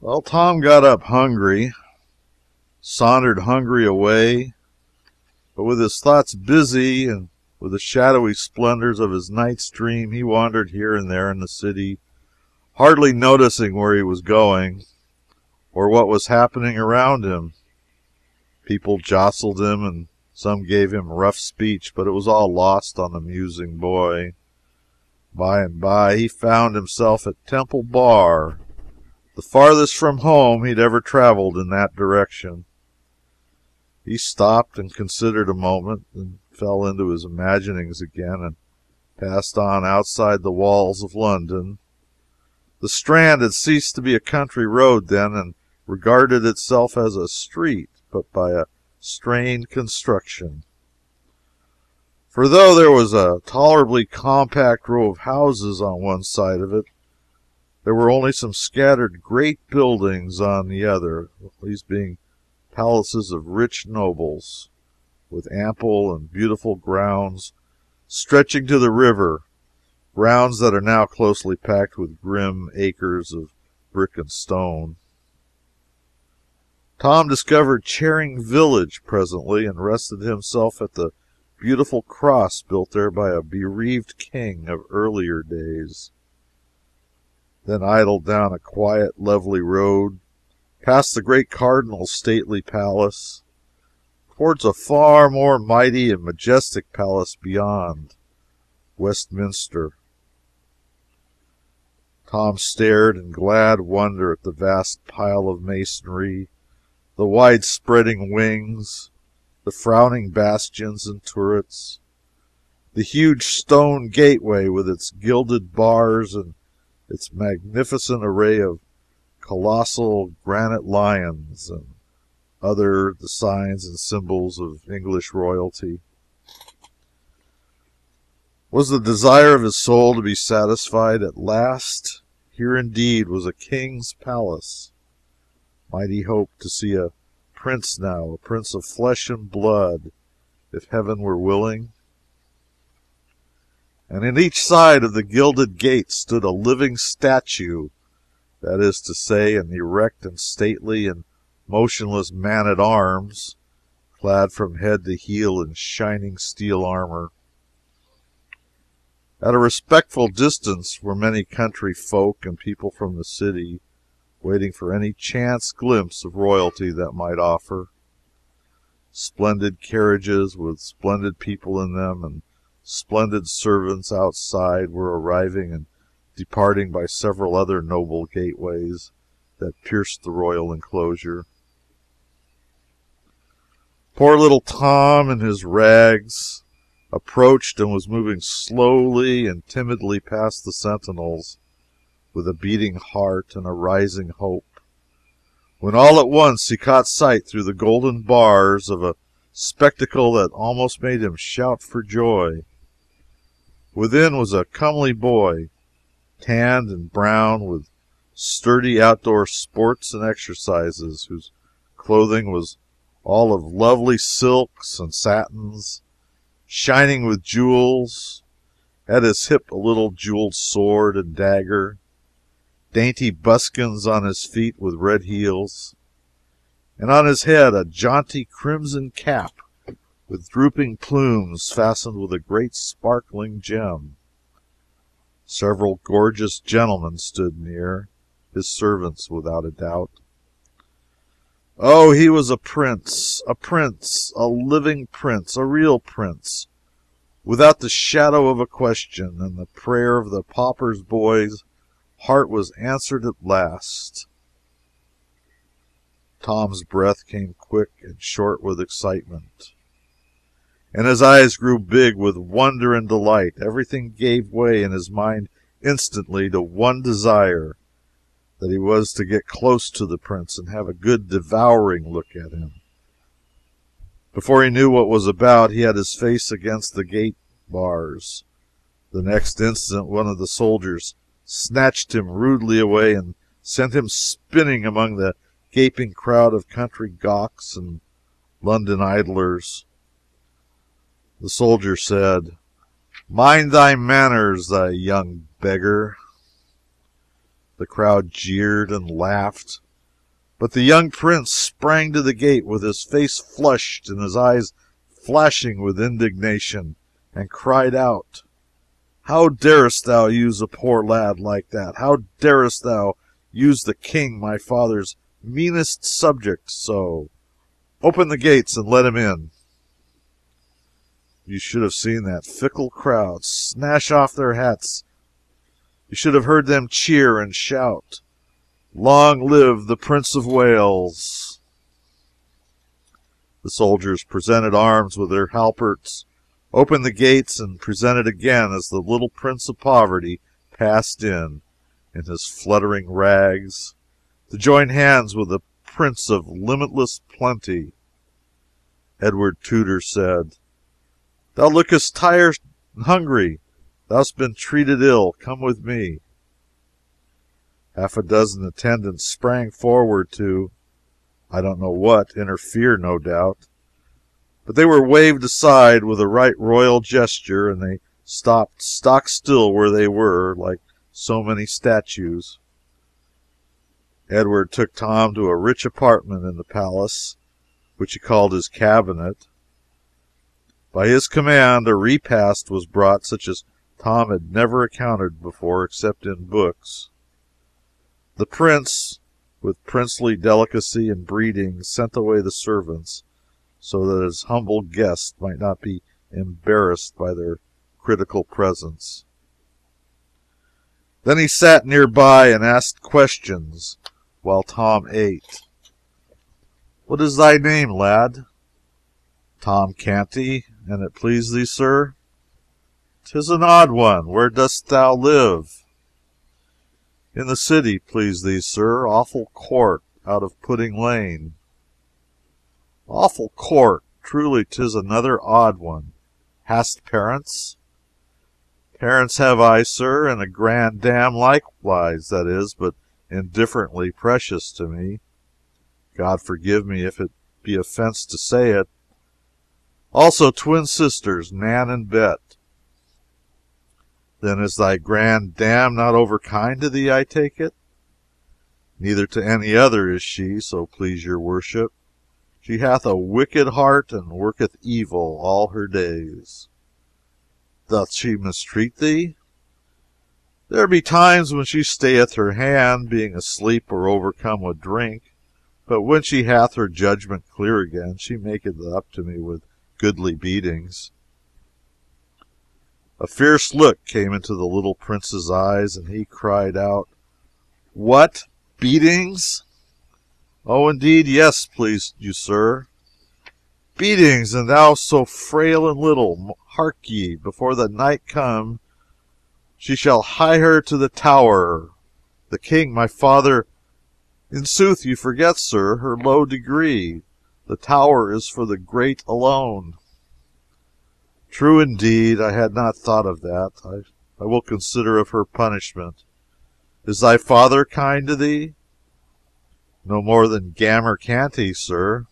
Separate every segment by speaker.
Speaker 1: Well, Tom got up hungry, sauntered hungry away, but with his thoughts busy and with the shadowy splendors of his night's dream, he wandered here and there in the city, hardly noticing where he was going or what was happening around him. People jostled him, and some gave him rough speech, but it was all lost on the musing boy. By and by he found himself at Temple Bar, the farthest from home he'd ever traveled in that direction. He stopped and considered a moment, and fell into his imaginings again, and passed on outside the walls of London. The Strand had ceased to be a country road then, and regarded itself as a street, but by a strained construction. For though there was a tolerably compact row of houses on one side of it, there were only some scattered great buildings on the other, these being palaces of rich nobles, with ample and beautiful grounds stretching to the river, grounds that are now closely packed with grim acres of brick and stone. Tom discovered Charing Village presently, and rested himself at the beautiful cross built there by a bereaved king of earlier days. Then idled down a quiet, lovely road, past the great Cardinal's stately palace, towards a far more mighty and majestic palace beyond, Westminster. Tom stared in glad wonder at the vast pile of masonry, the wide spreading wings, the frowning bastions and turrets, the huge stone gateway with its gilded bars and its magnificent array of colossal granite lions and other the signs and symbols of English royalty. Was the desire of his soul to be satisfied at last? Here indeed was a king's palace. Might he hope to see a prince now, a prince of flesh and blood, if heaven were willing? And in each side of the gilded gate stood a living statue, that is to say, an erect and stately and motionless man at arms, clad from head to heel in shining steel armor. At a respectful distance were many country folk and people from the city, waiting for any chance glimpse of royalty that might offer. Splendid carriages with splendid people in them, and splendid servants outside, were arriving and departing by several other noble gateways that pierced the royal enclosure. Poor little Tom, in his rags, approached and was moving slowly and timidly past the sentinels, with a beating heart and a rising hope, when all at once he caught sight through the golden bars of a spectacle that almost made him shout for joy. Within was a comely boy, tanned and brown with sturdy outdoor sports and exercises, whose clothing was all of lovely silks and satins, shining with jewels, at his hip a little jeweled sword and dagger, dainty buskins on his feet with red heels, and on his head a jaunty crimson cap with drooping plumes fastened with a great sparkling gem. Several gorgeous gentlemen stood near, his servants without a doubt. Oh, he was a prince, a living prince, a real prince, without the shadow of a question, and the prayer of the pauper's boy's heart was answered at last. Tom's breath came quick and short with excitement, and his eyes grew big with wonder and delight. Everything gave way in his mind instantly to one desire, that he was to get close to the prince and have a good devouring look at him. Before he knew what was about, he had his face against the gate bars. The next instant one of the soldiers snatched him rudely away and sent him spinning among the gaping crowd of country gawks and London idlers. The soldier said, "Mind thy manners, thou young beggar." The crowd jeered and laughed, But the young prince sprang to the gate with his face flushed and his eyes flashing with indignation, and cried out, "How darest thou use a poor lad like that? How darest thou use the king, my father's meanest subject, so? Open the gates and let him in." You should have seen that fickle crowd snatch off their hats. You should have heard them cheer and shout, "Long live the Prince of Wales!" The soldiers presented arms with their halberts, opened the gates, and presented again as the little Prince of Poverty passed in his fluttering rags, to join hands with the Prince of Limitless Plenty. Edward Tudor said, "Thou lookest tired and hungry. Thou'st been treated ill. Come with me." Half a dozen attendants sprang forward to, I don't know what, interfere, no doubt. But they were waved aside with a right royal gesture, and they stopped stock still where they were, like so many statues. Edward took Tom to a rich apartment in the palace, which he called his cabinet. By his command, a repast was brought such as Tom had never encountered before except in books. The prince, with princely delicacy and breeding, sent away the servants so that his humble guest might not be embarrassed by their critical presence. Then he sat near by and asked questions while Tom ate. "What is thy name, lad?" "Tom Canty, and it please thee, sir?" "'Tis an odd one. Where dost thou live?" "In the city, please thee, sir. Awful Court, out of Pudding Lane." "Awful Court! Truly 'tis another odd one. Hast parents?" "Parents have I, sir, and a grand dam likewise, that is but indifferently precious to me. God forgive me if it be offense to say it. Also twin sisters, Nan and Bet." "Then is thy grand dam not overkind to thee, I take it?" "Neither to any other is she, so please your worship. She hath a wicked heart, and worketh evil all her days." "Doth she mistreat thee?" "There be times when she stayeth her hand, being asleep or overcome with drink. But when she hath her judgment clear again, she maketh up to me with goodly beatings." A fierce look came into the little prince's eyes, and he cried out, "What? Beatings?" "Oh, indeed, yes, please you, sir." "Beatings, and thou so frail and little! Hark ye, before the night come, she shall hie her to the Tower. The king, my father— In sooth, you forget, sir, her low degree. The Tower is for the great alone." "True, indeed. I had not thought of that. I will consider of her punishment. Is thy father kind to thee?" "No more than Gammer Canty, sir."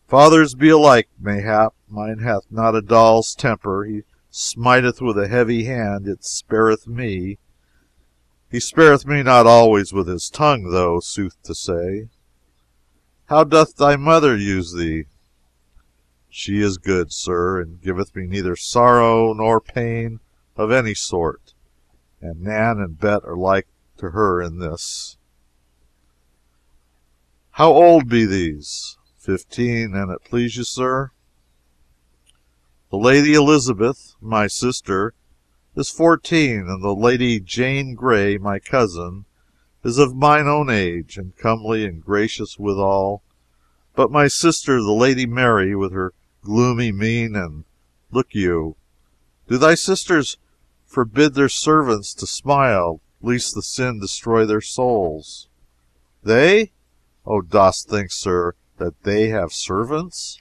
Speaker 1: "Fathers be alike, mayhap. Mine hath not a doll's temper. He smiteth with a heavy hand, yet spareth me. He spareth me not always with his tongue, though, sooth to say." "How doth thy mother use thee?" "She is good, sir, and giveth me neither sorrow nor pain of any sort, and Nan and Bet are like to her in this." "How old be these?" "15, an it please you, sir." "The Lady Elizabeth, my sister, is 14, and the Lady Jane Grey, my cousin, is of mine own age, and comely and gracious withal. But my sister, the Lady Mary, with her gloomy mien, and look you, do thy sisters forbid their servants to smile, lest the sin destroy their souls?" "They? Oh, dost think, sir, that they have servants?"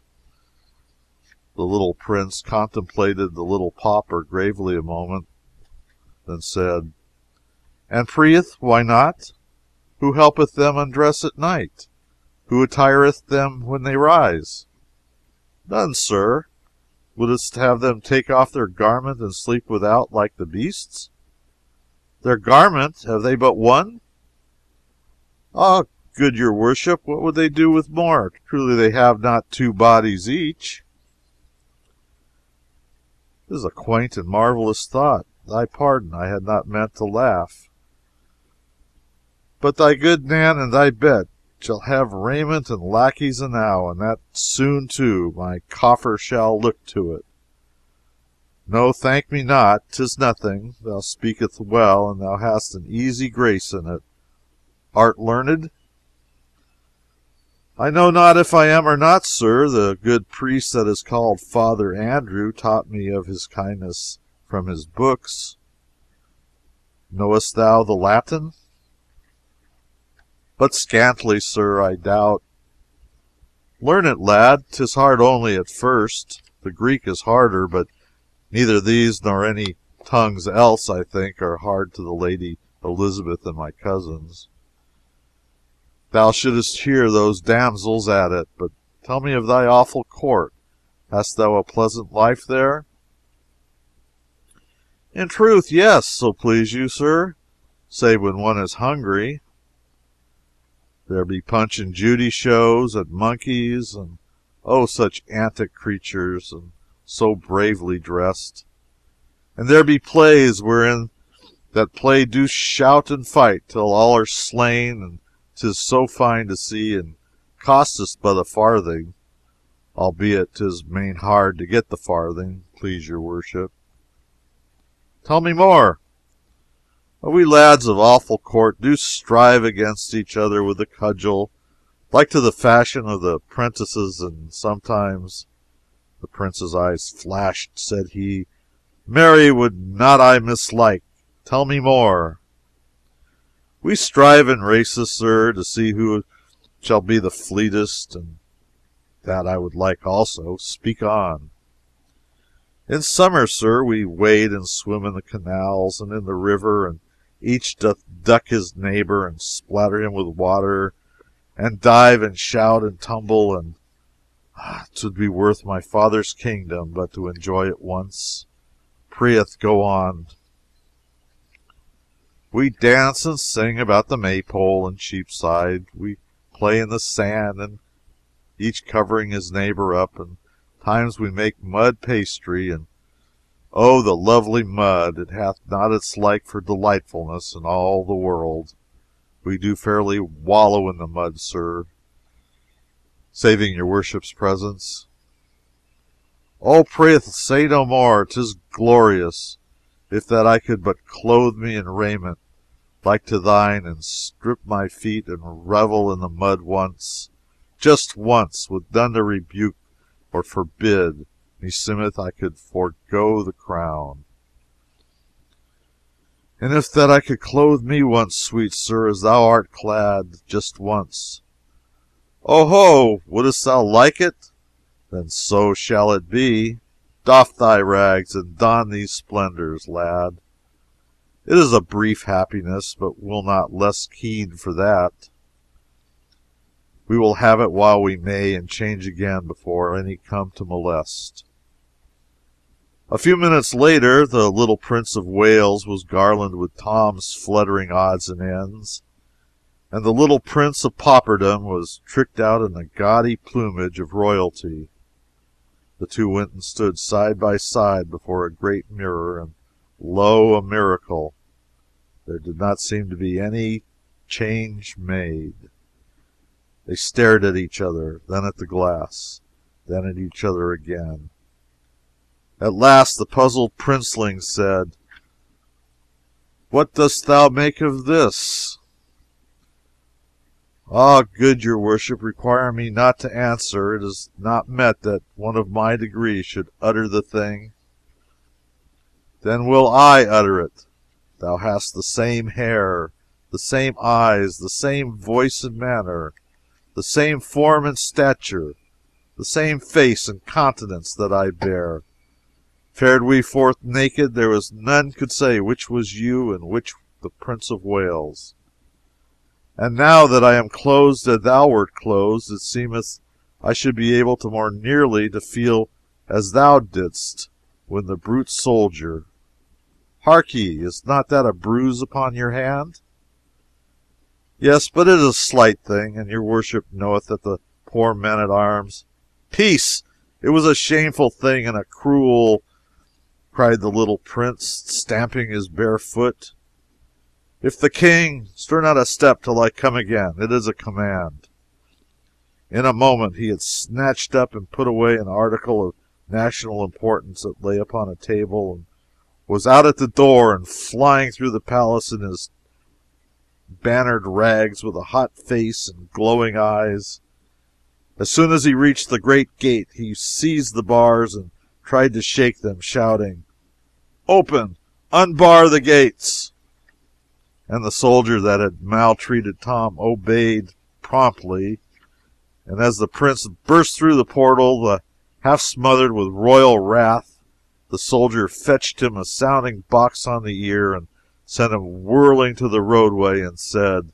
Speaker 1: The little prince contemplated the little pauper gravely a moment, then said, "And prieth, why not? Who helpeth them undress at night? Who attireth them when they rise?" "None, sir. Wouldst have them take off their garment and sleep without like the beasts?" "Their garment? Have they but one?" "Ah, good your worship, what would they do with more? Truly they have not two bodies each. This is a quaint and marvelous thought. Thy pardon, I had not meant to laugh. But thy good Nan and thy Bet shall have raiment and lackeys enow, and that soon too. My coffer shall look to it. No, thank me not, 'tis nothing. Thou speakest well, and thou hast an easy grace in it. Art learned? I know not if I am or not, sir. The good priest that is called Father Andrew taught me of his kindness from his books. Knowest thou the Latin? But scantly, sir, I doubt. Learn it, lad. 'Tis hard only at first. The Greek is harder, but neither these nor any tongues else, I think, are hard to the Lady Elizabeth and my cousins. Thou shouldst hear those damsels at it. But tell me of thy awful court. Hast thou a pleasant life there? In truth, yes, so please you, sir, save when one is hungry. There be Punch and Judy shows, and monkeys, and oh, such antic creatures, and so bravely dressed. And there be plays wherein that play do shout and fight till all are slain, and 'tis so fine to see, and costeth but a farthing, albeit 'tis main hard to get the farthing, please your worship. Tell me more. We lads of awful court do strive against each other with the cudgel, like to the fashion of the prentices, and sometimes the prince's eyes flashed, said he, Marry, would not I mislike? Tell me more. We strive in races, sir, to see who shall be the fleetest, and that I would like also. Speak on. In summer, sir, we wade and swim in the canals and in the river, and each doth duck his neighbor and splatter him with water, and dive and shout and tumble, and 'twould be worth my father's kingdom but to enjoy it once. Prieth, go on. We dance and sing about the Maypole and Cheapside. We play in the sand, and each covering his neighbor up, and times we make mud pastry, and oh, the lovely mud! It hath not its like for delightfulness in all the world. We do fairly wallow in the mud, sir, saving your worship's presence. Oh, prayeth, say no more. 'Tis glorious. If that I could but clothe me in raiment like to thine, and strip my feet, and revel in the mud once, just once, with none to rebuke or forbid, meseemeth I could forego the crown. And if that I could clothe me once, sweet sir, as thou art clad, just once. Oho! Wouldst thou like it? Then so shall it be. Doff thy rags, and don these splendors, lad. It is a brief happiness, but we'll not less keen for that. We will have it while we may, and change again before any come to molest. A few minutes later, the little Prince of Wales was garlanded with Tom's fluttering odds and ends, and the little Prince of Pauperdom was tricked out in the gaudy plumage of royalty. The two went and stood side by side before a great mirror, and lo, a miracle! There did not seem to be any change made. They stared at each other, then at the glass, then at each other again. At last the puzzled princeling said, What dost thou make of this? Ah, good your worship, require me not to answer. It is not meet that one of my degree should utter the thing. Then will I utter it. Thou hast the same hair, the same eyes, the same voice and manner, the same form and stature, the same face and countenance that I bear. Fared we forth naked, there was none could say which was you and which the Prince of Wales. And now that I am clothed as thou wert clothed, it seemeth I should be able to more nearly to feel as thou didst when the brute soldier. Hark ye, is not that a bruise upon your hand? Yes, but it is a slight thing, and your worship knoweth that the poor men-at-arms— Peace! It was a shameful thing and a cruel, cried the little prince, stamping his bare foot. If the king— Stir not a step till I come again. It is a command. In a moment he had snatched up and put away an article of national importance that lay upon a table, and was out at the door and flying through the palace in his bannered rags, with a hot face and glowing eyes. As soon as he reached the great gate, he seized the bars and tried to shake them, shouting, "Open! Unbar the gates!" And the soldier that had maltreated Tom obeyed promptly, and as the prince burst through the portal, half smothered with royal wrath, the soldier fetched him a sounding box on the ear and sent him whirling to the roadway, and said,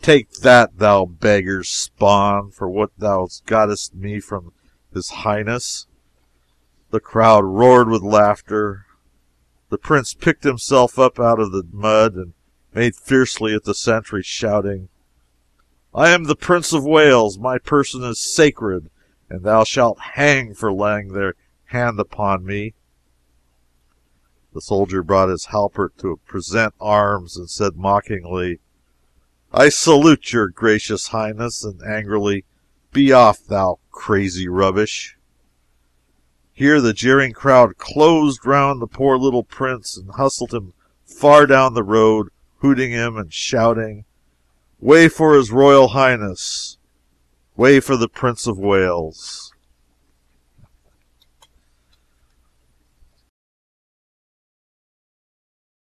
Speaker 1: "Take that, thou beggar's spawn, for what thou gottest me from his highness." The crowd roared with laughter. The prince picked himself up out of the mud and made fiercely at the sentry, shouting, "I am the Prince of Wales. My person is sacred, and thou shalt hang for laying thy hand upon me." The soldier brought his halbert to present arms, and said mockingly, "I salute your gracious highness," and angrily, "Be off, thou crazy rubbish." Here the jeering crowd closed round the poor little prince and hustled him far down the road, hooting him and shouting, "Way for his royal highness! Way for the Prince of Wales!"